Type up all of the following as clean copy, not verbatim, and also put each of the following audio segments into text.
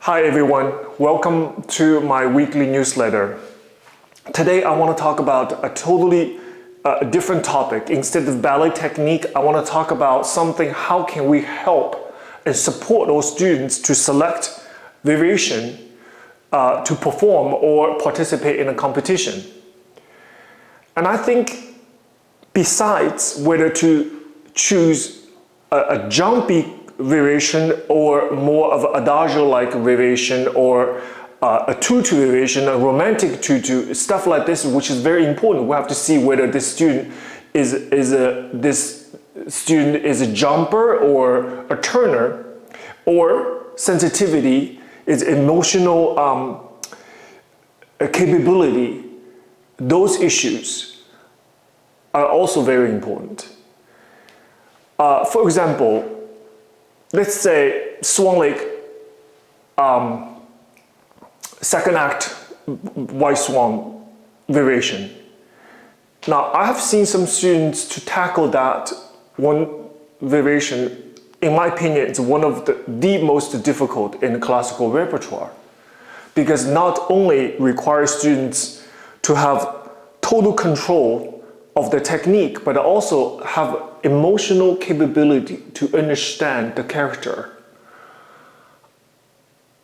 Hi everyone, welcome to my weekly newsletter. Today I want to talk about a totally different topic. Instead of ballet technique, I want to talk about something, how can we help and support those students to select variation to perform or participate in a competition. And I think besides whether to choose a jumpy variation or more of an adagio-like variation or a tutu variation, a romantic tutu, stuff like this, which is very important. We have to see whether this student is a jumper or a turner, or sensitivity is emotional capability. Those issues are also very important. For example, let's say Swan Lake second act White Swan variation. Now, I have seen some students to tackle that one variation. In my opinion, it's one of the most difficult in the classical repertoire, because not only requires students to have total control of the technique, but also have emotional capability to understand the character.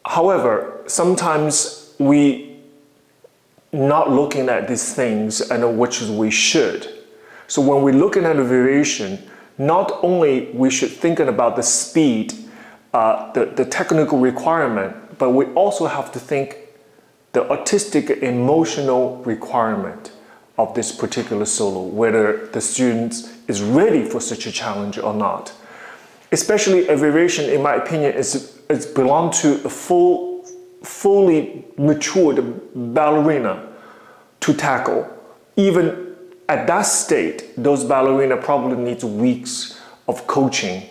However, sometimes we not looking at these things and which we should. So when we're looking at a variation, not only we should thinking about the speed, the technical requirement, but we also have to think the artistic emotional requirement of this particular solo, whether the student is ready for such a challenge or not. Especially a variation, in my opinion, is belong to a fully matured ballerina to tackle. Even at that state, those ballerina probably needs weeks of coaching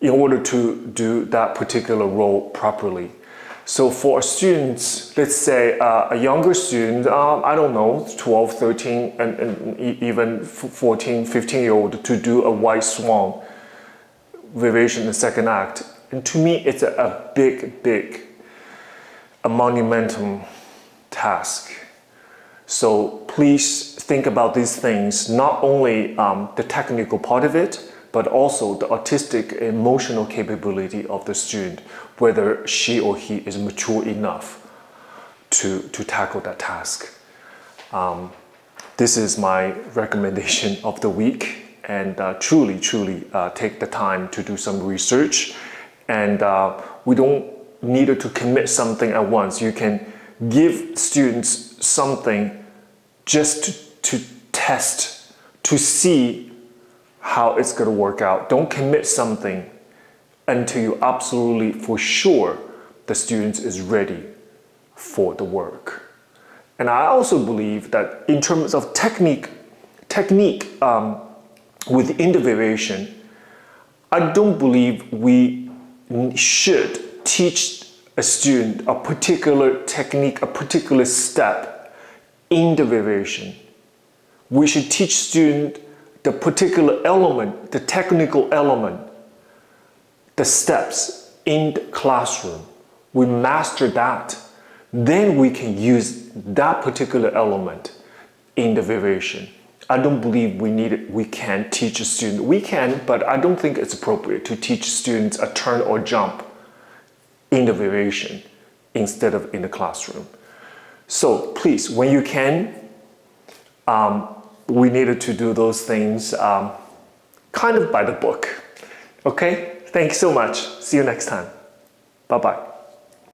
in order to do that particular role properly. So for students, let's say a younger student, I don't know, 12, 13, and even 14, 15-year-old to do a White Swan variation in the second act. And to me, it's a big, a monumental task. So please think about these things, not only the technical part of it, but also the artistic, emotional capability of the student, whether she or he is mature enough to tackle that task. This is my recommendation of the week, and truly take the time to do some research. And we don't need to commit something at once. You can give students something just to test, to see how it's going to work out. Don't commit something until you absolutely for sure the student is ready for the work. And I also believe that in terms of technique within the variation, I don't believe we should teach a student a particular technique, a particular step in the variation. We should teach student the particular element, the technical element, the steps in the classroom. We master that. Then we can use that particular element in the variation. I don't believe we can teach a student. We can, but I don't think it's appropriate to teach students a turn or jump in the variation instead of in the classroom. So please, when you can, we needed to do those things kind of by the book. Okay? Thanks so much. See you next time. Bye-bye.